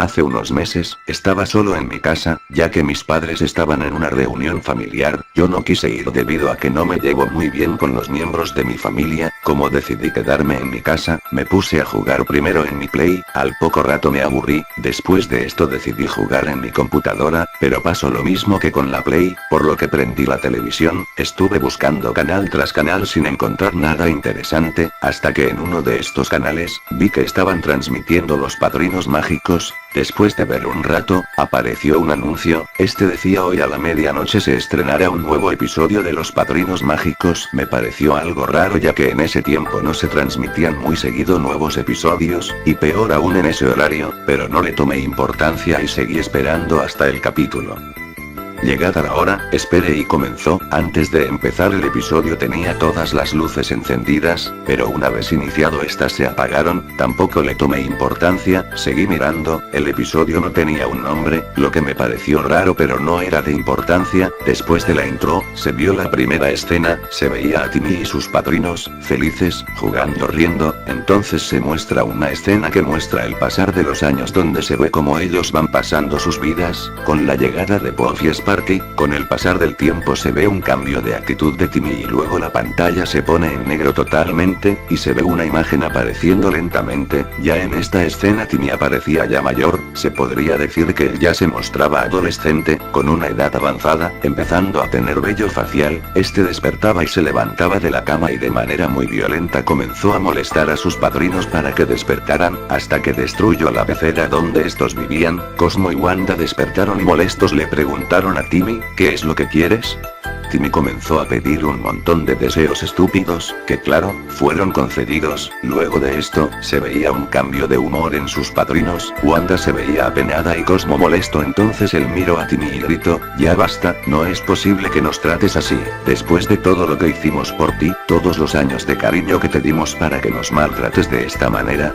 Hace unos meses, estaba solo en mi casa, ya que mis padres estaban en una reunión familiar, yo no quise ir debido a que no me llevo muy bien con los miembros de mi familia, como decidí quedarme en mi casa, me puse a jugar primero en mi Play, al poco rato me aburrí, después de esto decidí jugar en mi computadora, pero pasó lo mismo que con la Play, por lo que prendí la televisión, estuve buscando canal tras canal sin encontrar nada interesante, hasta que en uno de estos canales, vi que estaban transmitiendo Los Padrinos Mágicos. Después de ver un rato, apareció un anuncio, este decía hoy a la medianoche se estrenará un nuevo episodio de Los Padrinos Mágicos, me pareció algo raro ya que en ese tiempo no se transmitían muy seguido nuevos episodios, y peor aún en ese horario, pero no le tomé importancia y seguí esperando hasta el capítulo. Llegada la hora, esperé y comenzó, antes de empezar el episodio tenía todas las luces encendidas, pero una vez iniciado estas se apagaron, tampoco le tomé importancia, seguí mirando, el episodio no tenía un nombre, lo que me pareció raro pero no era de importancia, después de la intro, se vio la primera escena, se veía a Timmy y sus padrinos, felices, jugando riendo, entonces se muestra una escena que muestra el pasar de los años donde se ve cómo ellos van pasando sus vidas, con la llegada de Puff y Sparky, con el pasar del tiempo se ve un cambio de actitud de Timmy y luego la pantalla se pone en negro totalmente, y se ve una imagen apareciendo lentamente, ya en esta escena Timmy aparecía ya mayor, se podría decir que él ya se mostraba adolescente, con una edad avanzada, empezando a tener vello facial, este despertaba y se levantaba de la cama y de manera muy violenta comenzó a molestar a sus padrinos para que despertaran, hasta que destruyó la pecera donde estos vivían, Cosmo y Wanda despertaron y molestos le preguntaron a Timmy, ¿qué es lo que quieres? Timmy comenzó a pedir un montón de deseos estúpidos, que claro, fueron concedidos, luego de esto, se veía un cambio de humor en sus padrinos, Wanda se veía apenada y Cosmo molesto entonces él miró a Timmy y gritó, ya basta, no es posible que nos trates así, después de todo lo que hicimos por ti, todos los años de cariño que te dimos para que nos maltrates de esta manera.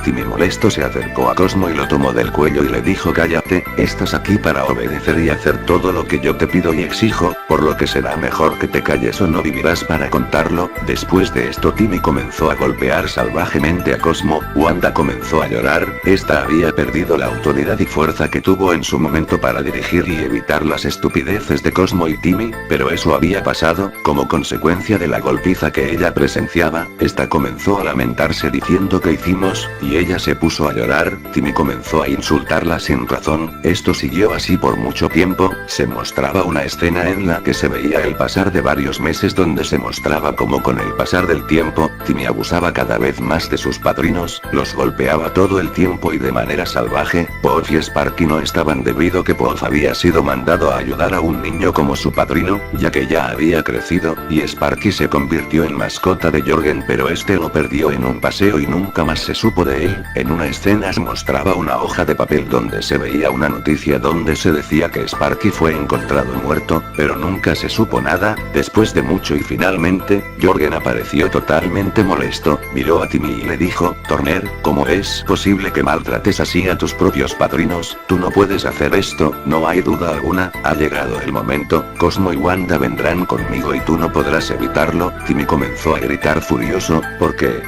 Timmy molesto se acercó a Cosmo y lo tomó del cuello y le dijo cállate, estás aquí para obedecer y hacer todo lo que yo te pido y exijo, por lo que será mejor que te calles o no vivirás para contarlo, después de esto Timmy comenzó a golpear salvajemente a Cosmo, Wanda comenzó a llorar, esta había perdido la autoridad y fuerza que tuvo en su momento para dirigir y evitar las estupideces de Cosmo y Timmy, pero eso había pasado, como consecuencia de la golpiza que ella presenciaba, esta comenzó a lamentarse diciendo ¿qué hicimos? Y ella se puso a llorar, Timmy comenzó a insultarla sin razón, esto siguió así por mucho tiempo, se mostraba una escena en la que se veía el pasar de varios meses donde se mostraba como con el pasar del tiempo, Timmy abusaba cada vez más de sus padrinos, los golpeaba todo el tiempo y de manera salvaje, Puff y Sparky no estaban debido que Puff había sido mandado a ayudar a un niño como su padrino, ya que ya había crecido, y Sparky se convirtió en mascota de Jorgen pero este lo perdió en un paseo y nunca más se supo de él. En una escena se mostraba una hoja de papel donde se veía una noticia donde se decía que Sparky fue encontrado muerto, pero nunca se supo nada, después de mucho y finalmente, Jorgen apareció totalmente molesto, miró a Timmy y le dijo, Turner, ¿cómo es posible que maltrates así a tus propios padrinos? Tú no puedes hacer esto, no hay duda alguna, ha llegado el momento, Cosmo y Wanda vendrán conmigo y tú no podrás evitarlo, Timmy comenzó a gritar furioso, ¿por qué?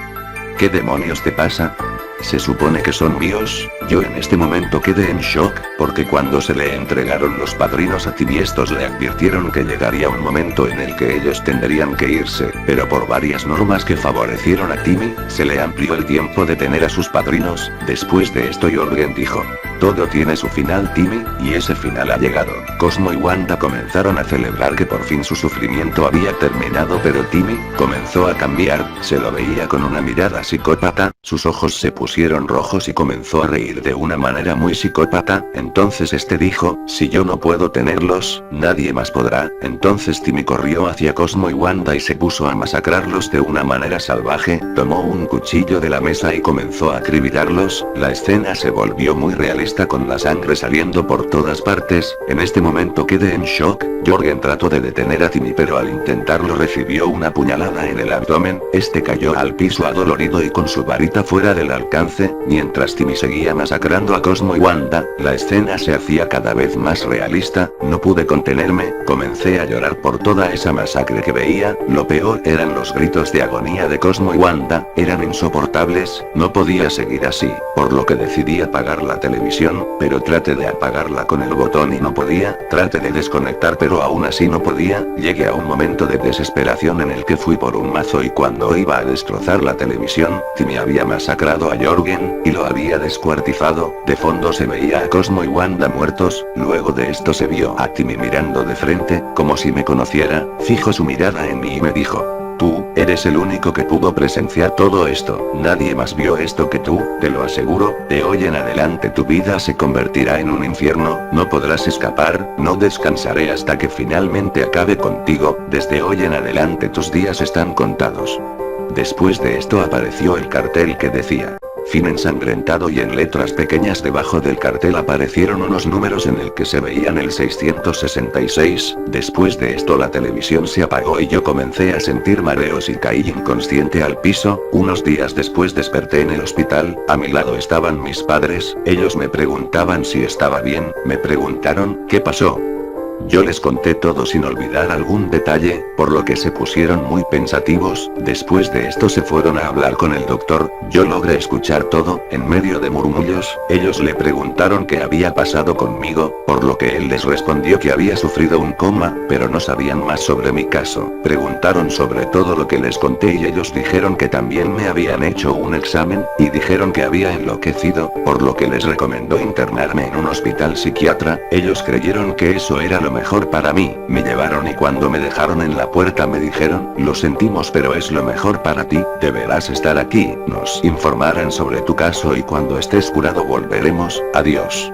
¿Qué demonios te pasa? Se supone que son míos, yo en este momento quedé en shock, porque cuando se le entregaron los padrinos a Timmy estos le advirtieron que llegaría un momento en el que ellos tendrían que irse, pero por varias normas que favorecieron a Timmy, se le amplió el tiempo de tener a sus padrinos, después de esto Jorgen dijo, todo tiene su final Timmy, y ese final ha llegado, Cosmo y Wanda comenzaron a celebrar que por fin su sufrimiento había terminado pero Timmy, comenzó a cambiar, se lo veía con una mirada psicópata, sus ojos se pusieron rojos y comenzó a reír de una manera muy psicópata, entonces este dijo, si yo no puedo tenerlos, nadie más podrá, entonces Timmy corrió hacia Cosmo y Wanda y se puso a masacrarlos de una manera salvaje, tomó un cuchillo de la mesa y comenzó a acribillarlos, la escena se volvió muy realista con la sangre saliendo por todas partes, en este momento quedé en shock, Jorgen trató de detener a Timmy pero al intentarlo recibió una puñalada en el abdomen, este cayó al piso adolorido y con su varita puerta fuera del alcance, mientras Timmy seguía masacrando a Cosmo y Wanda, la escena se hacía cada vez más realista, no pude contenerme, comencé a llorar por toda esa masacre que veía, lo peor eran los gritos de agonía de Cosmo y Wanda, eran insoportables, no podía seguir así, por lo que decidí apagar la televisión, pero traté de apagarla con el botón y no podía, traté de desconectar pero aún así no podía, llegué a un momento de desesperación en el que fui por un mazo y cuando iba a destrozar la televisión, Timmy había masacrado a Jorgen, y lo había descuartizado, de fondo se veía a Cosmo y Wanda muertos, luego de esto se vio a Timmy mirando de frente, como si me conociera, fijó su mirada en mí y me dijo: tú, eres el único que pudo presenciar todo esto, nadie más vio esto que tú, te lo aseguro, de hoy en adelante tu vida se convertirá en un infierno, no podrás escapar, no descansaré hasta que finalmente acabe contigo, desde hoy en adelante tus días están contados. Después de esto apareció el cartel que decía: fin ensangrentado, y en letras pequeñas debajo del cartel aparecieron unos números en el que se veían el 666, después de esto la televisión se apagó y yo comencé a sentir mareos y caí inconsciente al piso, unos días después desperté en el hospital, a mi lado estaban mis padres, ellos me preguntaban si estaba bien, me preguntaron, ¿qué pasó? Yo les conté todo sin olvidar algún detalle, por lo que se pusieron muy pensativos, después de esto se fueron a hablar con el doctor, yo logré escuchar todo, en medio de murmullos, ellos le preguntaron qué había pasado conmigo, por lo que él les respondió que había sufrido un coma, pero no sabían más sobre mi caso, preguntaron sobre todo lo que les conté y ellos dijeron que también me habían hecho un examen, y dijeron que había enloquecido, por lo que les recomendó internarme en un hospital psiquiatra, ellos creyeron que eso era lo mejor para mí, me llevaron y cuando me dejaron en la puerta me dijeron, lo sentimos pero es lo mejor para ti, deberás estar aquí, nos informarán sobre tu caso y cuando estés curado volveremos, adiós.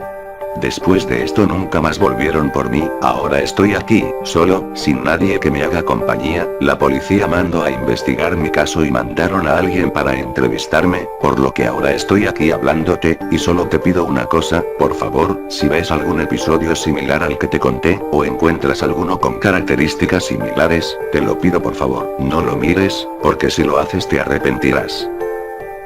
Después de esto nunca más volvieron por mí, ahora estoy aquí, solo, sin nadie que me haga compañía, la policía mandó a investigar mi caso y mandaron a alguien para entrevistarme, por lo que ahora estoy aquí hablándote, y solo te pido una cosa, por favor, si ves algún episodio similar al que te conté, o encuentras alguno con características similares, te lo pido por favor, no lo mires, porque si lo haces te arrepentirás.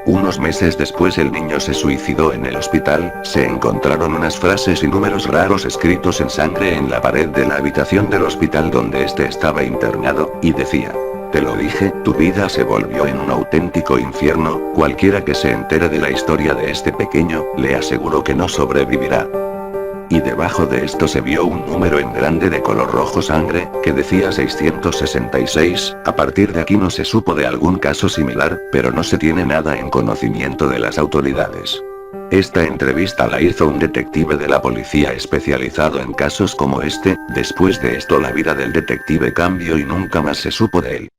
Unos meses después el niño se suicidó en el hospital, se encontraron unas frases y números raros escritos en sangre en la pared de la habitación del hospital donde este estaba internado, y decía: te lo dije, tu vida se volvió en un auténtico infierno, cualquiera que se entere de la historia de este pequeño, le aseguro que no sobrevivirá. Y debajo de esto se vio un número en grande de color rojo sangre, que decía 666, a partir de aquí no se supo de algún caso similar, pero no se tiene nada en conocimiento de las autoridades. Esta entrevista la hizo un detective de la policía especializado en casos como este, después de esto la vida del detective cambió y nunca más se supo de él.